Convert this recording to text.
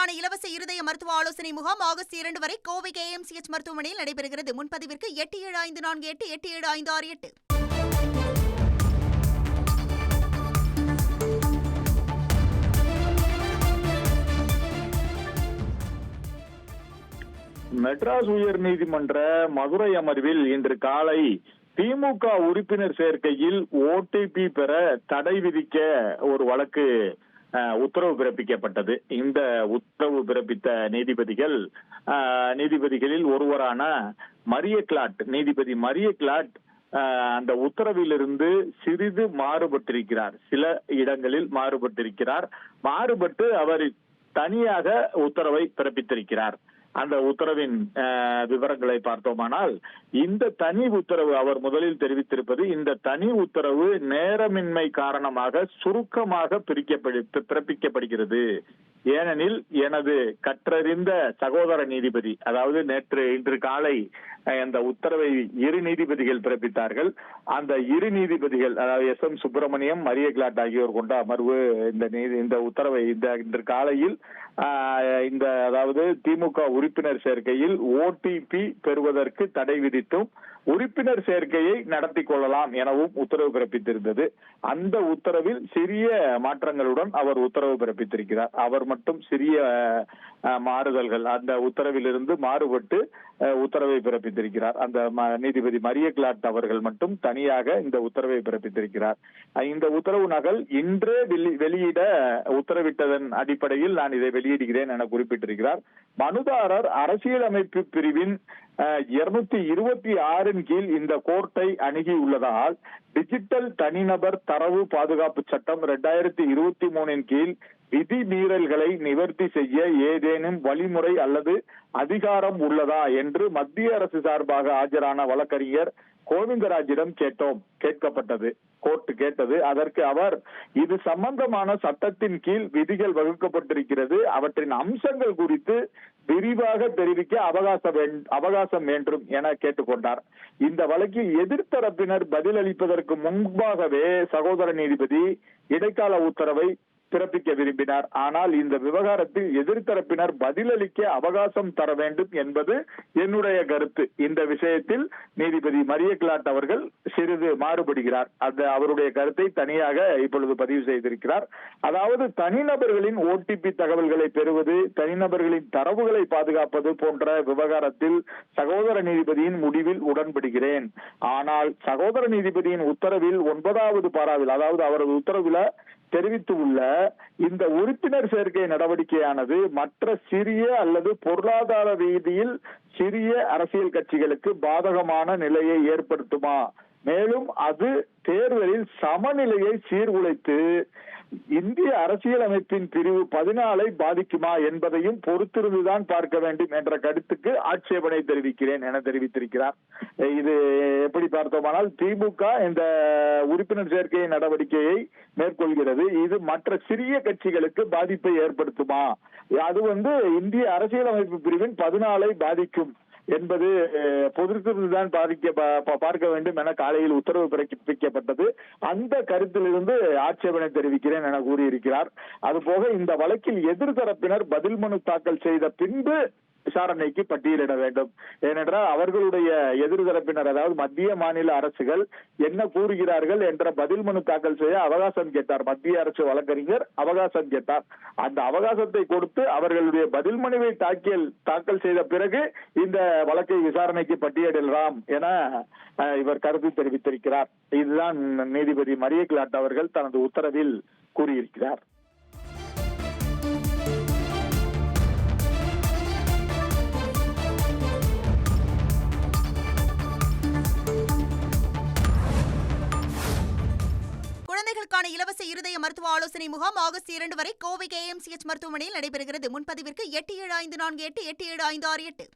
குழந்தைகளுக்கான இலவச இருதய மருத்துவ ஆலோசனை முகாம் ஆகஸ்ட் 2 வரை கோவை KMCH மருத்துவமனையில் நடைபெறுகிறது. முன்பதிவிற்கு 8754887568. மெட்ராஸ் உயர்நீதிமன்ற மதுரை அமர்வில் இன்று காலை திமுக உறுப்பினர் சேர்க்கையில் OTP பெற தடை விதிக்க ஒரு வழக்கு உத்தரவு பிறப்பிக்கப்பட்டது. இந்த உத்தரவு பிறப்பித்த நீதிபதிகளில் ஒருவரான நீதிபதி மரிய கிளாட் அந்த உத்தரவிலிருந்து சிறிது மாறுபட்டிருக்கிறார். சில இடங்களில் மாறுபட்டு அவர் தனியாக உத்தரவை பிறப்பித்திருக்கிறார். அந்த உத்தரவின் விவரங்களை பார்த்தோமானால், இந்த தனி உத்தரவு அவர் முதலில் தெரிவித்திருப்பது, இந்த தனி உத்தரவு நேரமின்மை காரணமாக சுருக்கமாக பிறப்பிக்கப்படுகிறது. ஏனெனில் எனது கற்றறிந்த சகோதர நீதிபதி, அதாவது இன்று காலை அந்த உத்தரவை இரு நீதிபதிகள் பிறப்பித்தார்கள். அந்த இரு நீதிபதிகள், அதாவது SM சுப்பிரமணியம், மரிய கிளாட் ஆகியோர் கொண்ட அமர்வு இந்த உத்தரவை இன்று காலையில் அதாவது திமுக உறுப்பினர் சேர்க்கையில் OTP பெறுவதற்கு தடை விதித்தும் உறுப்பினர் சேர்க்கையை நடத்தி கொள்ளலாம் எனவும் உத்தரவு பிறப்பித்திருந்தது. அந்த உத்தரவில் சிறிய மாற்றங்களுடன் அவர் உத்தரவு பிறப்பித்திருக்கிறார். அவர் மட்டும் சிறிய மாறுதல்கள், அந்த உத்தரவிலிருந்து மாறுபட்டு உத்தரவை பிறப்பித்திருக்கிறார். அந்த நீதிபதி மரிய கிளாட் அவர்கள் மட்டும் தனியாக இந்த உத்தரவை பிறப்பித்திருக்கிறார். இந்த உத்தரவு நகல் இன்றே வெளியிட உத்தரவிட்டதன் அடிப்படையில் நான் இதை வெளியிடுகிறேன் என குறிப்பிட்டிருக்கிறார். மனுதாரர் அரசியலமைப்பு பிரிவின் 226 கீழ் இந்த கோர்ட்டை அணுகியுள்ளதால் டிஜிட்டல் தனிநபர் தரவு பாதுகாப்பு சட்டம் 2023 கீழ் விதி மீறல்களை நிவர்த்தி செய்ய ஏதேனும் வழிமுறை அல்லது அதிகாரம் உள்ளதா என்று மத்திய அரசு சார்பாக ஆஜரான வழக்கறிஞர் கோவிந்தராஜிடம் கோர்ட் கேட்டது. அதற்கு அவர், இது சம்பந்தமான சட்டத்தின் கீழ் விதிகள் வகுக்கப்பட்டிருக்கிறது, அவற்றின் அம்சங்கள் குறித்து விரிவாக தெரிவிக்க அவகாசம் வேண்டும் என கேட்டுக்கொண்டார். இந்த வழக்கில் எதிர்த்தரப்பினர் பதிலளிப்பதற்கு முன்பாகவே சகோதர நீதிபதி இடைக்கால உத்தரவை பிறப்பிக்க விரும்பினார். ஆனால் இந்த விவகாரத்தில் எதிர்த்தரப்பினர் பதிலளிக்க அவகாசம் தர வேண்டும் என்பது என்னுடைய கருத்து. இந்த விஷயத்தில் நீதிபதி மரிய கிளாட் அவர்கள் சிறிது மாறுபடுகிறார். அவருடைய கருத்தை தனியாக இப்பொழுது பதிவு செய்திருக்கிறார். அதாவது தனிநபர்களின் OTP தகவல்களை பெறுவது, தனிநபர்களின் தரவுகளை பாதுகாப்பது போன்ற விவகாரத்தில் சகோதர நீதிபதியின் முடிவில் உடன்படுகிறேன். ஆனால் சகோதர நீதிபதியின் உத்தரவில் 9வது பாராவில், அதாவது அவரது உத்தரவில் தெரிவித்துள்ள இந்த உறுப்பினர் சேர்க்கை நடவடிக்கையானது மற்ற சிறிய அல்லது பொருளாதார ரீதியில் சிறிய அரசியல் கட்சிகளுக்கு பாதகமான நிலையை ஏற்படுத்துமா, மேலும் அது தேர்தலில் சமநிலையை சீர்குலைத்து இந்திய அரசியலமைப்பின் பிரிவு 14 பாதிக்குமா என்பதையும் பொறுத்திருந்துதான் பார்க்க வேண்டும் என்ற கருத்துக்கு ஆட்சேபனை தெரிவிக்கிறேன் என தெரிவித்திருக்கிறார். இது எப்படி பார்த்தோமானால், திமுக இந்த உறுப்பினர் சேர்க்கை நடவடிக்கையை மேற்கொள்கிறது, இது மற்ற சிறிய கட்சிகளுக்கு பாதிப்பை ஏற்படுத்துமா, அது இந்திய அரசியலமைப்பு பிரிவின் 14 பாதிக்கும் என்பது பொறுத்திருந்துதான் பார்க்க வேண்டும் என காலையில் உத்தரவு பிறப்பிக்கப்பட்டது. அந்த கருத்திலிருந்து ஆட்சேபனை தெரிவிக்கிறேன் என கூறியிருக்கிறார். அதுபோக இந்த வழக்கில் எதிர்தரப்பினர் பதில் மனு தாக்கல் செய்த பின்பு விசாரணைக்கு பட்டியலிட வேண்டும். ஏனென்றால் அவர்களுடைய எதிர்தரப்பினர், அதாவது மத்திய மாநில அரசுகள் என்ன கூறுகிறார்கள் என்ற பதில் மனு தாக்கல் செய்ய அவகாசம் கேட்டார். மத்திய அரசு வழக்கறிஞர் அவகாசம் கேட்டார். அந்த அவகாசத்தை கொடுத்து அவர்களுடைய பதில் மனுவை தாக்கல் செய்த பிறகு இந்த வழக்கை விசாரணைக்கு பட்டியலிடலாம் என இவர் கருத்து தெரிவித்திருக்கிறார். இதுதான் நீதிபதி மரிய கிளாட் அவர்கள் தனது உத்தரவில் கூறியிருக்கிறார். குழந்தைகளுக்கான இலவச இருதய மருத்துவ ஆலோசனை முகாம் ஆகஸ்ட் 2 வரை கோவை KMCH மருத்துவமனையில் நடைபெறுகிறது. முன்பதிவிற்கு 8754887568.